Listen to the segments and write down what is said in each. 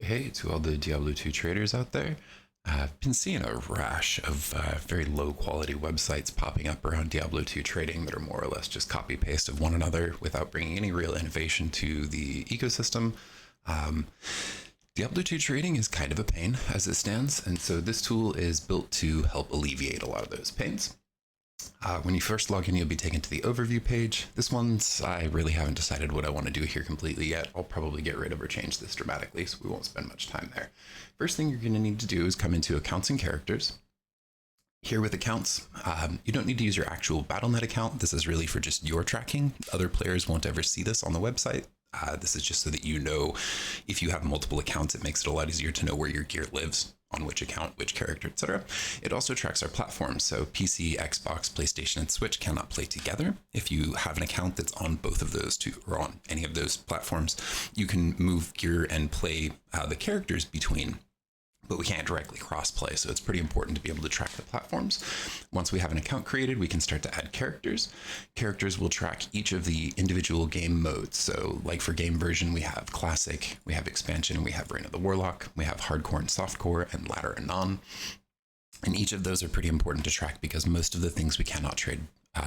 Hey to all the Diablo 2 traders out there. I've been seeing a rash of very low quality websites popping up around Diablo 2 trading that are more or less just copy paste of one another without bringing any real innovation to the ecosystem. Um, Diablo 2 trading is kind of a pain as it stands, and so this tool is built to help alleviate a lot of those pains. When you first log in, you'll be taken to the overview page. This one's, I really haven't decided what I want to do here completely yet. I'll probably get rid of or change this dramatically, so we won't spend much time there. First thing you're going to need to do is come into accounts and characters. Here with accounts, you don't need to use your actual Battle.net account. This is really for just your tracking. Other players won't ever see this on the website. This is just so that you know if you have multiple accounts, it makes it a lot easier to know where your gear lives, on which account, which character, etc. It also tracks our platforms, so PC, Xbox, PlayStation, and Switch cannot play together. If you have an account that's on both of those two, or on any of those platforms, you can move gear and play the characters between, but we can't directly cross-play, so it's pretty important to be able to track the platforms. Once we have an account created, we can start to add characters. Characters will track each of the individual game modes. So like for game version, we have Classic, we have Expansion, we have Reign of the Warlock, we have Hardcore and Softcore, and Ladder and Non. And each of those are pretty important to track because most of the things we cannot trade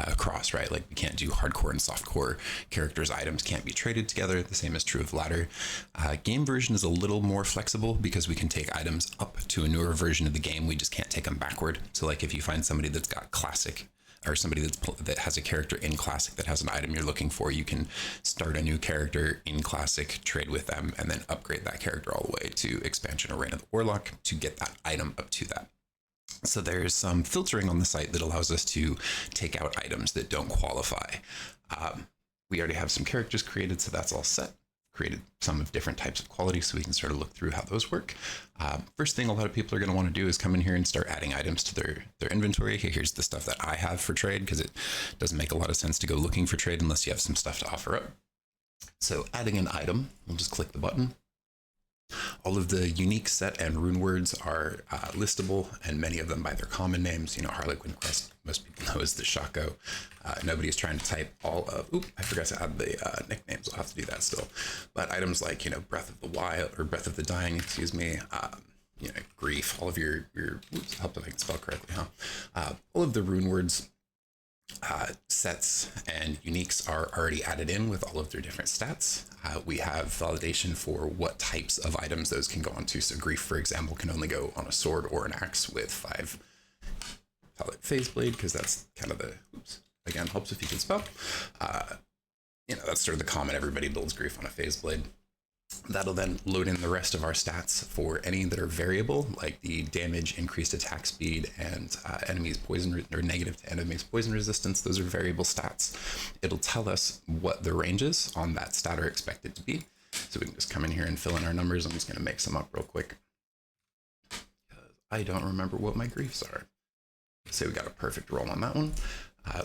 across, right? Like we can't do hardcore and softcore characters, items can't be traded together. The same is true of ladder. Game version is a little more flexible because we can take items up to a newer version of the game. We just can't take them backward. So like if you find somebody that's got classic, or somebody that has a character in classic that has an item you're looking for, you can start a new character in classic, trade with them, and then upgrade that character all the way to expansion or Reign of the Warlock to get that item up to that. So there's some filtering on the site that allows us to take out items that don't qualify. We already have some characters created, so that's all set. Created some of different types of quality so we can sort of look through how those work. First thing a lot of people are going to want to do is come in here and start adding items to their inventory. Here's the stuff that I have for trade, because it doesn't make a lot of sense to go looking for trade unless you have some stuff to offer up. So adding an item, we'll just click the button. All of the unique set and rune words are listable, and many of them by their common names. You know, Harlequin Quest, most people know as the Shaco. Nobody's trying to type all of, I forgot to add the nicknames. I'll have to do that still. But items like, you know, Breath of the Wild, or Breath of the Dying, excuse me, you know, Grief, all of your oops, help if I can spell correctly, all of the rune words, sets and uniques are already added in with all of their different stats. We have validation for what types of items those can go onto. So Grief, for example, can only go on a sword or an axe with 5 pellet phase blade, because that's kind of the, oops, again, helps if you can spell. You know, that's sort of the common, everybody builds Grief on a phase blade. That'll then load in the rest of our stats for any that are variable, like the damage, increased attack speed, and enemies poison, or negative to enemies poison resistance. Those are variable stats. It'll tell us what the ranges on that stat are expected to be. So we can just come in here and fill in our numbers. I'm just going to make some up real quick, because I don't remember what my griefs are. Let's say we got a perfect roll on that one.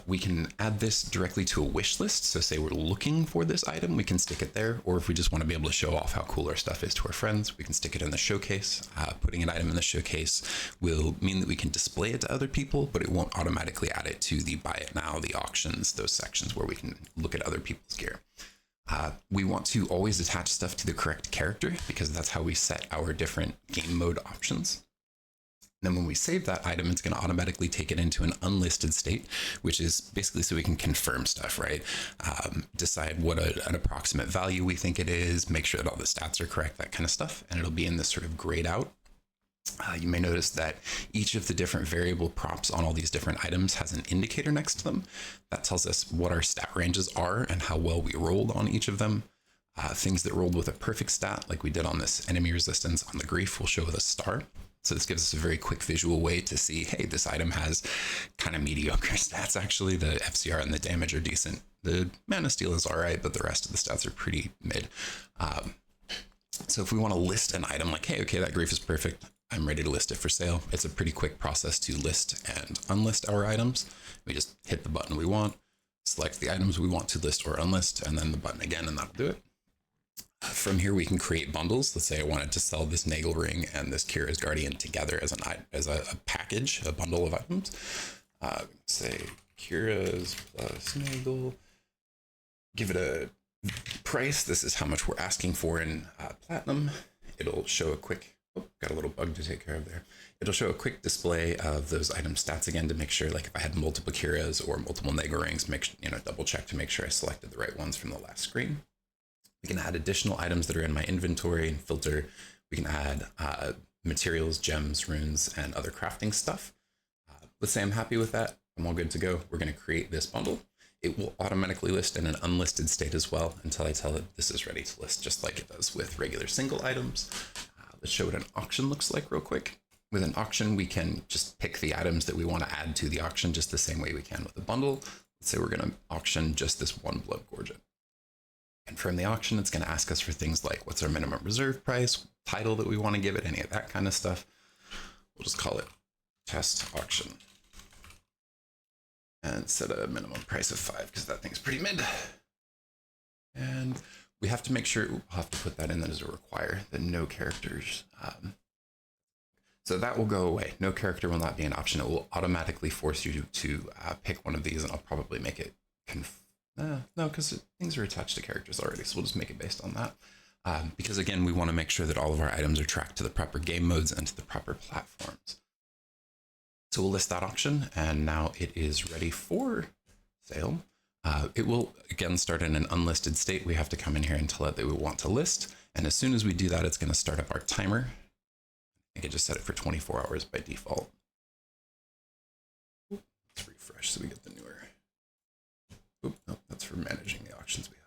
We can add this directly to a wish list. So say we're looking for this item, we can stick it there. Or if we just want to be able to show off how cool our stuff is to our friends, we can stick it in the showcase. Putting an item in the showcase will mean that we can display it to other people, but it won't automatically add it to the buy it now, the auctions, those sections where we can look at other people's gear. We want to always attach stuff to the correct character, because that's how we set our different game mode options. Then when we save that item, it's going to automatically take it into an unlisted state, which is basically so we can confirm stuff, right? Decide what an approximate value we think it is, make sure that all the stats are correct, that kind of stuff. And it'll be in this sort of grayed out. You may notice that each of the different variable props on all these different items has an indicator next to them. That tells us what our stat ranges are and how well we rolled on each of them. Things that rolled with a perfect stat, like we did on this enemy resistance on the Grief, will show with a star. So this gives us a very quick visual way to see, hey, this item has kind of mediocre stats, actually. The FCR and the damage are decent. The Mana Steel is all right, but the rest of the stats are pretty mid. So if we want to list an item like, hey, okay, that Grief is perfect, I'm ready to list it for sale. It's a pretty quick process to list and unlist our items. We just hit the button we want, select the items we want to list or unlist, and then the button again, and that'll do it. From here, we can create bundles. Let's say I wanted to sell this Nagel ring and this Kira's Guardian together as a package, a bundle of items. Say Kira's plus Nagel. Give it a price. This is how much we're asking for in platinum. It'll show a quick, oh, got a little bug to take care of there. It'll show a quick display of those item stats again to make sure, like if I had multiple Kiras or multiple Nega rings, double check to make sure I selected the right ones from the last screen. We can add additional items that are in my inventory and filter. We can add materials, gems, runes, and other crafting stuff. Let's say I'm happy with that. I'm all good to go. We're going to create this bundle. It will automatically list in an unlisted state as well until I tell it this is ready to list, just like it does with regular single items. Let's show what an auction looks like real quick. With an auction, we can just pick the items that we want to add to the auction just the same way we can with a bundle. Let's say we're going to auction just this one blood gorget. And from the auction, it's going to ask us for things like what's our minimum reserve price, title that we want to give it, any of that kind of stuff. We'll just call it test auction and set a minimum price of 5 because that thing's pretty mid. And we have to make sure, we'll have to put that in as a require, that no characters. So that will go away. No character will not be an option. It will automatically force you to pick one of these, and I'll probably make it no, because things are attached to characters already, so we'll just make it based on that. Because again, we want to make sure that all of our items are tracked to the proper game modes and to the proper platforms. So we'll list that auction, and now it is ready for sale. It will again start in an unlisted state. We have to come in here and tell it that we want to list, and as soon as we do that, it's going to start up our timer. I can just set it for 24 hours by default. Let's refresh so we get the newer. No, that's for managing the auctions we have.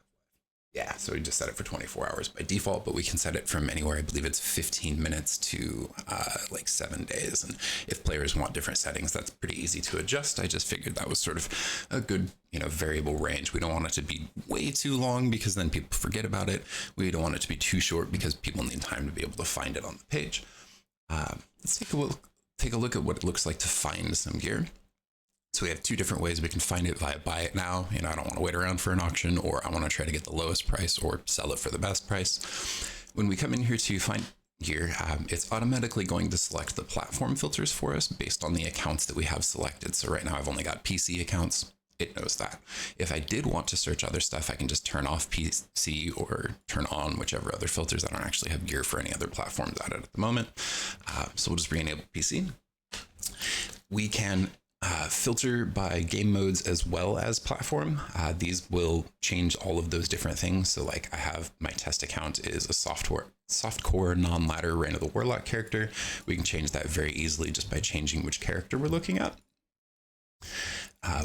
Yeah, so we just set it for 24 hours by default, but we can set it from anywhere. I believe it's 15 minutes to like 7 days. And if players want different settings, that's pretty easy to adjust. I just figured that was sort of a good, variable range. We don't want it to be way too long because then people forget about it. We don't want it to be too short because people need time to be able to find it on the page. Let's take a look at what it looks like to find some gear. So we have two different ways we can find it via buy it now. I don't want to wait around for an auction, or I want to try to get the lowest price or sell it for the best price. When we come in here to find gear, it's automatically going to select the platform filters for us based on the accounts that we have selected. So right now I've only got PC accounts. It knows that. If I did want to search other stuff, I can just turn off PC or turn on whichever other filters. I don't actually have gear for any other platforms added at the moment. So we'll just re-enable PC. We can filter by game modes as well as platform. These will change all of those different things. So like I have my test account is a softcore non-ladder Reign of the Warlock character. We can change that very easily just by changing which character we're looking at.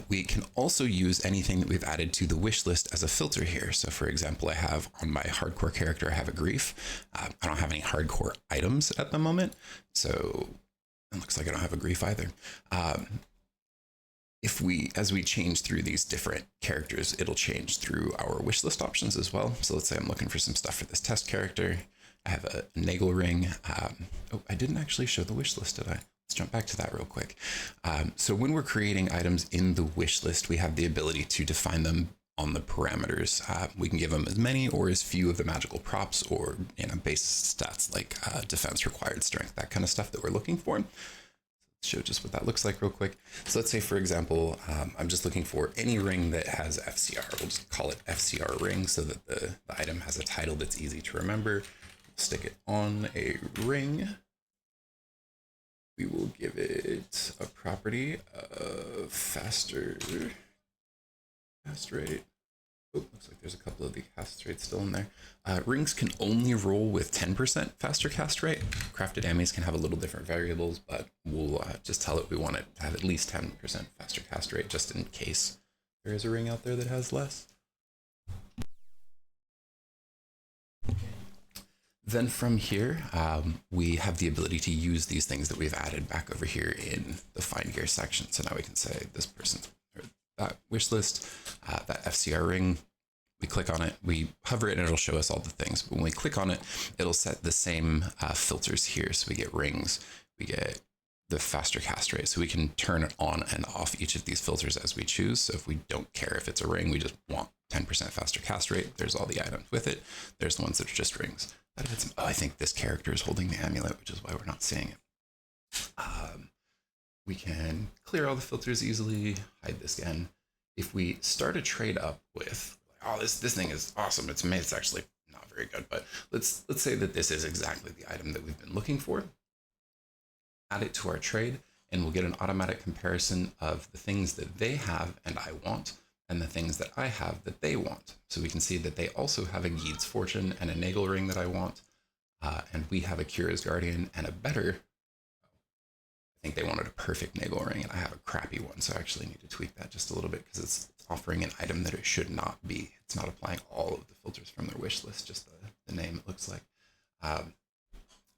We can also use anything that we've added to the wish list as a filter here. So for example, I have on my hardcore character, I have a grief. I don't have any hardcore items at the moment. So it looks like I don't have a grief either. As we change through these different characters, it'll change through our wish list options as well. So let's say I'm looking for some stuff for this test character. I have a Nagel ring. Oh, I didn't actually show the wish list, did I? Let's jump back to that real quick. So when we're creating items in the wish list, we have the ability to define them on the parameters. We can give them as many or as few of the magical props or base stats like defense, required strength, that kind of stuff that we're looking for. Show just what that looks like real quick. So let's say, for example, I'm just looking for any ring that has FCR. We'll just call it FCR ring so that the item has a title that's easy to remember. Stick it on a ring. We will give it a property of fast rate. Oh, looks like there's a couple of the cast rates still in there. Rings can only roll with 10% faster cast rate. Crafted enemies can have a little different variables, but we'll just tell it we want it to have at least 10% faster cast rate just in case there is a ring out there that has less. Then from here, we have the ability to use these things that we've added back over here in the find gear section. So now we can say this person's that wish list, that FCR ring, we click on it, we hover it and it'll show us all the things. But when we click on it, it'll set the same filters here. So we get rings, we get the faster cast rate. So we can turn it on and off each of these filters as we choose. So if we don't care if it's a ring, we just want 10% faster cast rate. There's all the items with it. There's the ones that are just rings. Oh, I think this character is holding the amulet, which is why we're not seeing it. We can clear all the filters easily, hide this again. If we start a trade up with, oh, this thing is awesome. It's actually not very good, but let's say that this is exactly the item that we've been looking for. Add it to our trade, and we'll get an automatic comparison of the things that they have and I want, and the things that I have that they want. So we can see that they also have a Geed's Fortune and a Nagel Ring that I want, and we have a Kira's Guardian and a better. I think they wanted a perfect Nagel Ring, and I have a crappy one, so I actually need to tweak that just a little bit because it's offering an item that it should not be. It's not applying all of the filters from their wish list, just the name it looks like.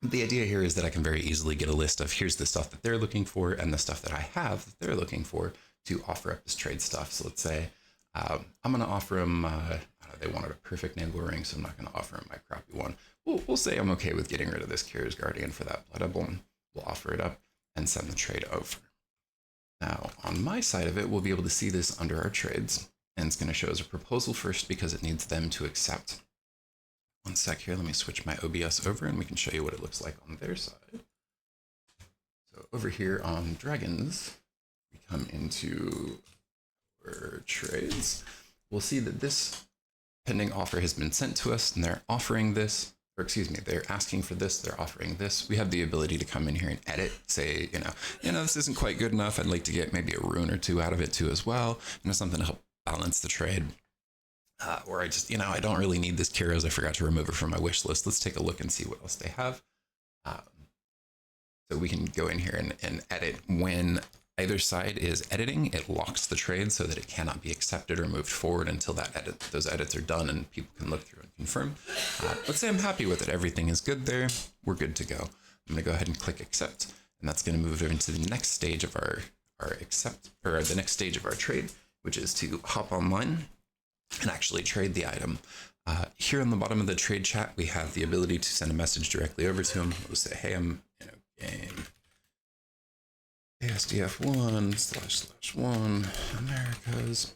The idea here is that I can very easily get a list of here's the stuff that they're looking for and the stuff that I have that they're looking for to offer up as trade stuff. So let's say I'm going to offer them, they wanted a perfect Nagel Ring, so I'm not going to offer them my crappy one. We'll say I'm okay with getting rid of this Kira's Guardian for that Blood Emblem. We'll offer it up and send the trade over. Now, on my side of it, we'll be able to see this under our trades, and it's going to show us a proposal first because it needs them to accept. One sec here, let me switch my OBS over and we can show you what it looks like on their side. So over here on Dragons, we come into our trades. We'll see that this pending offer has been sent to us and they're offering this, or excuse me, they're asking for this, they're offering this. We have the ability to come in here and edit, say, this isn't quite good enough. I'd like to get maybe a rune or two out of it too as well. Something to help balance the trade. Or I just, I don't really need this Kira's. I forgot to remove her from my wish list. Let's take a look and see what else they have. So we can go in here and edit. When either side is editing, it locks the trade so that it cannot be accepted or moved forward until those edits are done and people can look through and confirm. Let's say I'm happy with it. Everything is good there. We're good to go. I'm going to go ahead and click accept, and that's going to move into the next stage of our the next stage of our trade, which is to hop online and actually trade the item. Here on the bottom of the trade chat, we have the ability to send a message directly over to him. We'll say, hey, I'm game ASDF1/1 Americas.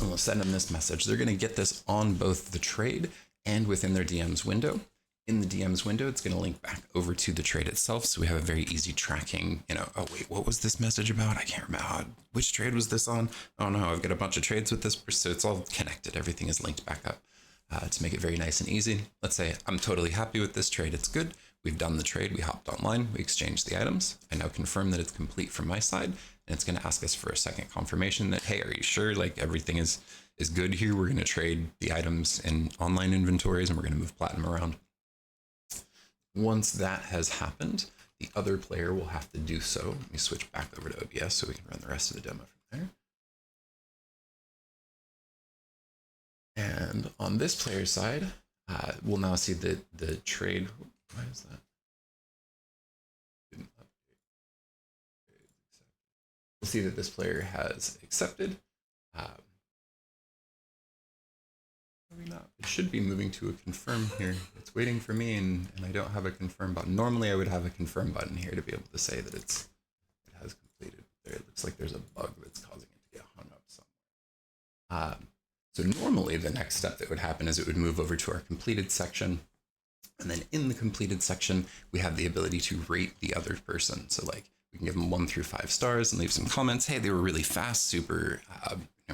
And we'll send them this message. They're going to get this on both the trade and within their DM's window. In the DM's window, it's going to link back over to the trade itself. So we have a very easy tracking, oh wait, what was this message about? I can't remember. Which trade was this on? Oh no, I've got a bunch of trades with this. So it's all connected. Everything is linked back up to make it very nice and easy. Let's say I'm totally happy with this trade. It's good. We've done the trade. We hopped online. We exchanged the items. I now confirm that it's complete from my side. And it's going to ask us for a second confirmation that, hey, are you sure everything is good here? We're going to trade the items in online inventories and we're going to move platinum around. Once that has happened, the other player will have to do so. Let me switch back over to OBS so we can run the rest of the demo from there. And on this player's side, we'll now see that the trade, why is that? We'll see that this player has accepted. It should be moving to a confirm here. It's waiting for me and I don't have a confirm button. Normally I would have a confirm button here to be able to say that it has completed. There, it looks like there's a bug that's causing it to get hung up somewhere. So normally the next step that would happen is it would move over to our completed section. And then in the completed section, we have the ability to rate the other person. So we can give them 1 through 5 stars and leave some comments. Hey, they were really fast, super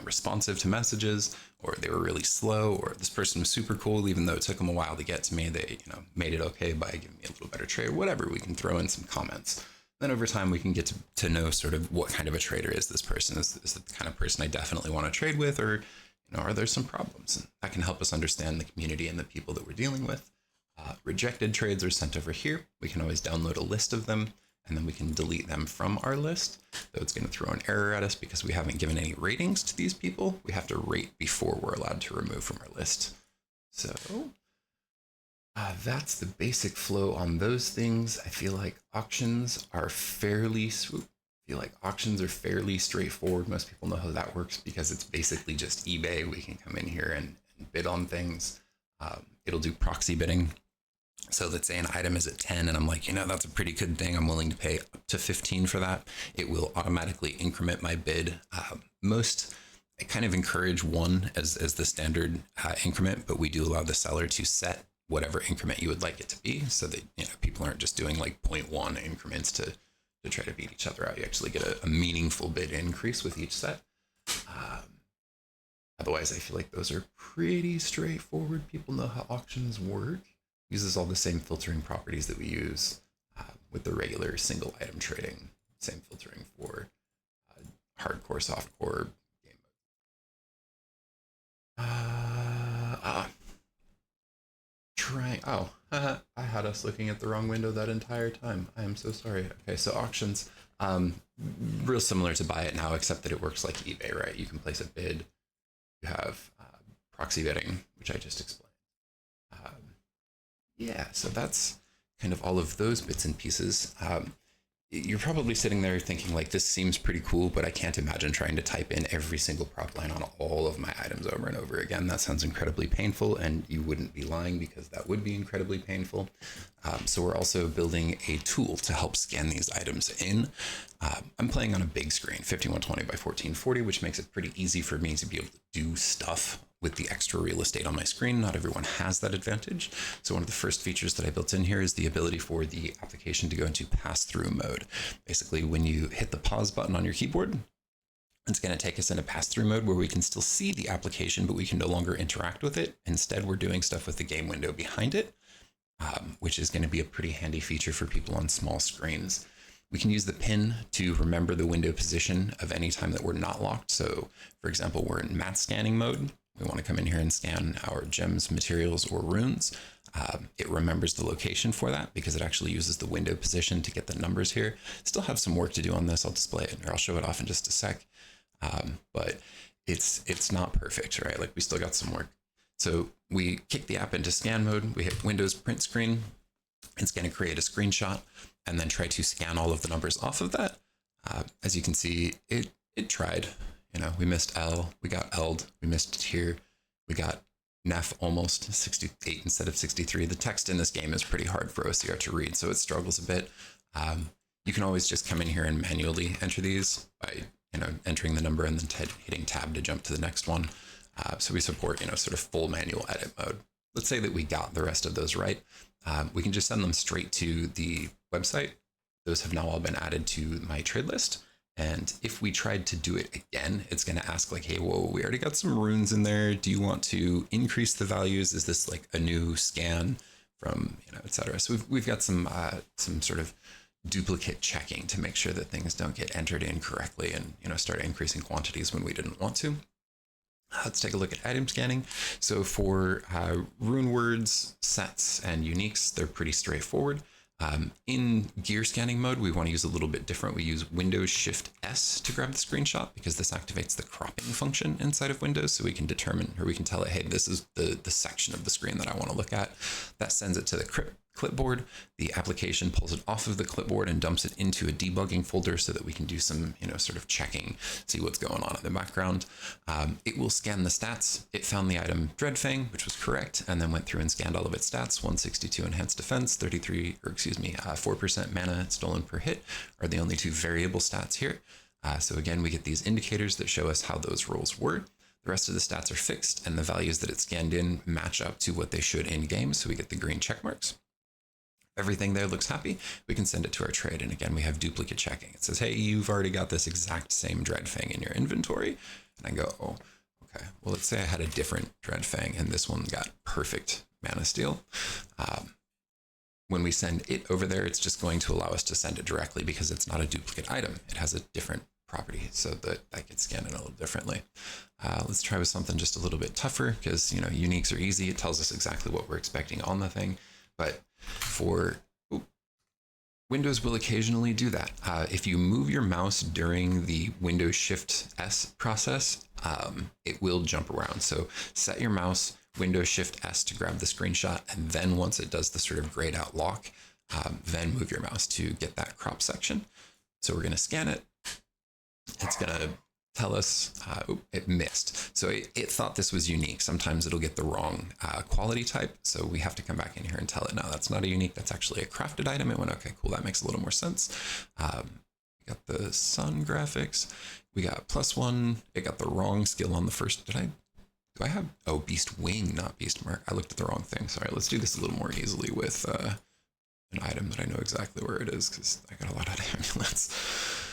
responsive to messages, or they were really slow, or this person was super cool, even though it took them a while to get to me. They made it okay by giving me a little better trade, whatever. We can throw in some comments. Then over time, we can get to know sort of what kind of a trader is this person. Is it the kind of person I definitely want to trade with, or are there some problems? And that can help us understand the community and the people that we're dealing with. Rejected trades are sent over here. We can always download a list of them, and then we can delete them from our list. Though it's going to throw an error at us because we haven't given any ratings to these people. We have to rate before we're allowed to remove from our list. So that's the basic flow on those things. I feel like auctions are fairly straightforward. Most people know how that works because it's basically just eBay. We can come in here and bid on things. It'll do proxy bidding. So let's say an item is at 10 and I'm like, that's a pretty good thing. I'm willing to pay up to 15 for that. It will automatically increment my bid. I kind of encourage 1 as the standard increment, but we do allow the seller to set whatever increment you would like it to be so that, people aren't just doing 0.1 increments to try to beat each other out. You actually get a meaningful bid increase with each set. Otherwise, I feel like those are pretty straightforward. People know how auctions work. Uses all the same filtering properties that we use with the regular single item trading. Same filtering for hardcore, softcore game mode. Trying. Oh, I had us looking at the wrong window that entire time. I am so sorry. Okay, so auctions, real similar to buy it now, except that it works like eBay, right? You can place a bid. You have proxy bidding, which I just explained. Yeah, so that's kind of all of those bits and pieces. You're probably sitting there thinking like, this seems pretty cool, but I can't imagine trying to type in every single prop line on all of my items over and over again. That sounds incredibly painful, and you wouldn't be lying, because that would be incredibly painful. So we're also building a tool to help scan these items in. I'm playing on a big screen, 5120 by 1440, which makes it pretty easy for me to be able to do stuff with the extra real estate on my screen. Not everyone has that advantage. So one of the first features that I built in here is the ability for the application to go into pass-through mode. Basically, when you hit the pause button on your keyboard, it's going to take us in a pass-through mode where we can still see the application, but we can no longer interact with it. Instead, we're doing stuff with the game window behind it, which is going to be a pretty handy feature for people on small screens. We can use the pin to remember the window position of any time that we're not locked. So, for example, we're in matte scanning mode. We want to come in here and scan our gems, materials, or runes. It remembers the location for that because it actually uses the window position to get the numbers here. Still have some work to do on this. I'll display it, or I'll show it off in just a sec. But it's not perfect, right? Like, we still got some work. So we kick the app into scan mode. We hit Windows print screen. It's going to create a screenshot and then try to scan all of the numbers off of that. As you can see, it tried. You know, we missed L, we got L'd, we missed tier, we got Nef almost 68 instead of 63. The text in this game is pretty hard for OCR to read, so it struggles a bit. You can always just come in here and manually enter these by, entering the number and then hitting tab to jump to the next one. So we support, sort of full manual edit mode. Let's say that we got the rest of those right. We can just send them straight to the website. Those have now all been added to my trade list. And if we tried to do it again, it's going to ask like, hey, whoa, we already got some runes in there. Do you want to increase the values? Is this like a new scan from, et cetera? So we've got some sort of duplicate checking to make sure that things don't get entered incorrectly and, start increasing quantities when we didn't want to. Let's take a look at item scanning. So for rune words, sets, and uniques, they're pretty straightforward. In gear scanning mode, we want to use a little bit different. We use Windows Shift S to grab the screenshot because this activates the cropping function inside of Windows. So we can determine, or we can tell it, hey, this is the section of the screen that I want to look at. That sends it to the clipboard. The application pulls it off of the clipboard and dumps it into a debugging folder so that we can do some, sort of checking, see what's going on in the background. It will scan the stats. It found the item Dreadfang, which was correct, and then went through and scanned all of its stats. 162 enhanced defense, 4% mana stolen per hit are the only two variable stats here. So again, we get these indicators that show us how those rolls were. The rest of the stats are fixed, and the values that it scanned in match up to what they should in game, so we get the green check marks. Everything there looks happy, we can send it to our trade. And again, we have duplicate checking. It says, hey, you've already got this exact same Dreadfang in your inventory. And I go, oh, okay. Well, let's say I had a different Dreadfang and this one got perfect mana steal. When we send it over there, it's just going to allow us to send it directly because it's not a duplicate item. It has a different property so that I can scan it a little differently. Let's try with something just a little bit tougher because, uniques are easy. It tells us exactly what we're expecting on the thing. But for Windows will occasionally do that. If you move your mouse during the Windows Shift S process, it will jump around. So set your mouse Windows Shift S to grab the screenshot, and then once it does the sort of grayed out lock, then move your mouse to get that crop section. So we're going to scan it. It's going to tell us it missed. So it thought this was unique. Sometimes it'll get the wrong quality type. So we have to come back in here and tell it, no, that's not a unique. That's actually a crafted item. It went, okay, cool. That makes a little more sense. We got the sun graphics. We got +1. It got the wrong skill on the first. Do I have, oh, beast wing, not beast mark. I looked at the wrong thing. Sorry, let's do this a little more easily with an item that I know exactly where it is because I got a lot of amulets.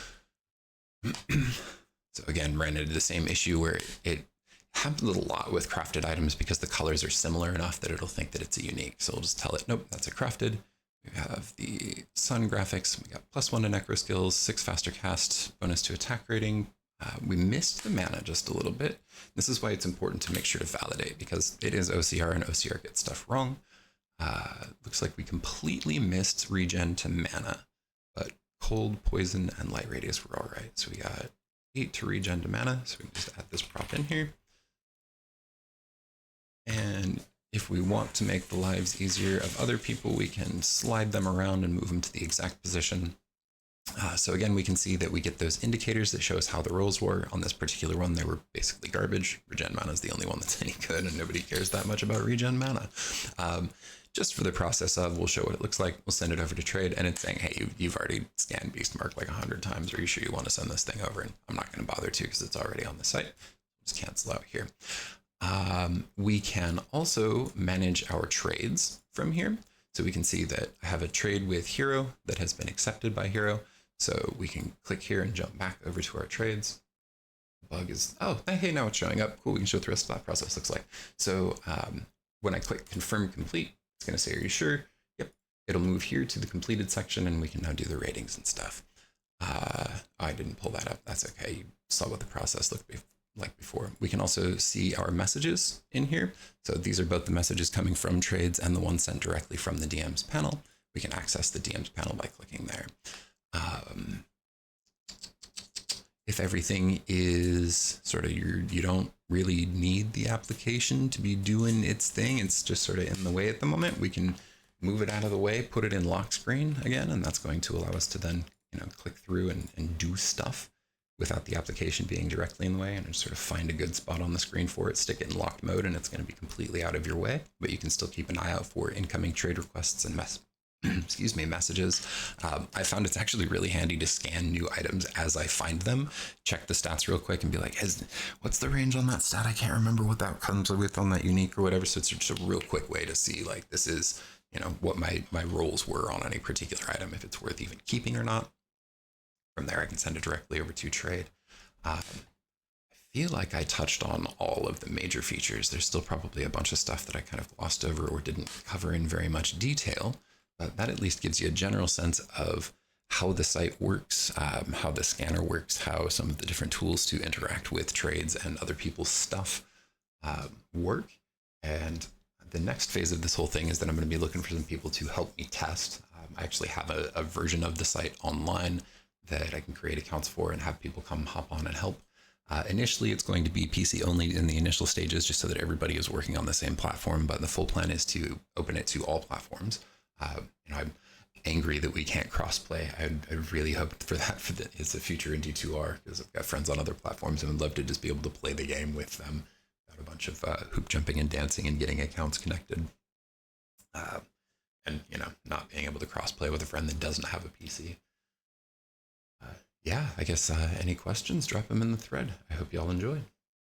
So again, ran into the same issue where it happens a lot with crafted items because the colors are similar enough that it'll think that it's a unique. So we'll just tell it, nope, that's a crafted. We have the sun graphics. We got +1 to necro skills, 6 faster cast, bonus to attack rating. We missed the mana just a little bit. This is why it's important to make sure to validate, because it is OCR and OCR gets stuff wrong. Looks like we completely missed regen to mana, but cold, poison, and light radius were all right. So we got 8 to regen to mana, so we can just add this prop in here. And if we want to make the lives easier of other people, we can slide them around and move them to the exact position. So again, we can see that we get those indicators that show us how the rolls were. On this particular one, they were basically garbage. Regen mana is the only one that's any good, and nobody cares that much about regen mana. Just for the process of, we'll show what it looks like. We'll send it over to trade, and it's saying, hey, you've already scanned Beastmark like 100 times. Are you sure you want to send this thing over? And I'm not going to bother to because it's already on the site. Just cancel out here. We can also manage our trades from here. So we can see that I have a trade with Hero that has been accepted by Hero. So we can click here and jump back over to our trades. Bug is, oh, hey, now it's showing up. Cool, we can show what the rest of that process looks like. So when I click confirm complete, it's going to say, are you sure? Yep. It'll move here to the completed section, and we can now do the ratings and stuff. I didn't pull that up. That's okay. You saw what the process looked like before. We can also see our messages in here. So these are both the messages coming from trades and the ones sent directly from the DMs panel. We can access the DMs panel by clicking there. If everything is sort of you don't really need the application to be doing its thing, it's just sort of in the way at the moment, we can move it out of the way, put it in lock screen again, and that's going to allow us to then, click through and do stuff without the application being directly in the way, and just sort of find a good spot on the screen for it, stick it in locked mode, and it's going to be completely out of your way, but you can still keep an eye out for incoming trade requests and messages. I found it's actually really handy to scan new items as I find them, check the stats real quick and be like, what's the range on that stat? I can't remember what that comes with on that unique or whatever. So it's just a real quick way to see, like, this is, what my rolls were on any particular item, if it's worth even keeping or not. From there, I can send it directly over to trade. I feel like I touched on all of the major features. There's still probably a bunch of stuff that I kind of glossed over or didn't cover in very much detail. But that at least gives you a general sense of how the site works, how the scanner works, how some of the different tools to interact with trades and other people's stuff work. And the next phase of this whole thing is that I'm going to be looking for some people to help me test. I actually have a version of the site online that I can create accounts for and have people come hop on and help. Initially, it's going to be PC only in the initial stages, just so that everybody is working on the same platform. But the full plan is to open it to all platforms. I'm angry that we can't crossplay. I really hoped for that as a future in D2R, because I've got friends on other platforms and would love to just be able to play the game with them without a bunch of hoop jumping and dancing and getting accounts connected. And not being able to crossplay with a friend that doesn't have a PC. Yeah, I guess any questions, drop them in the thread. I hope you all enjoyed.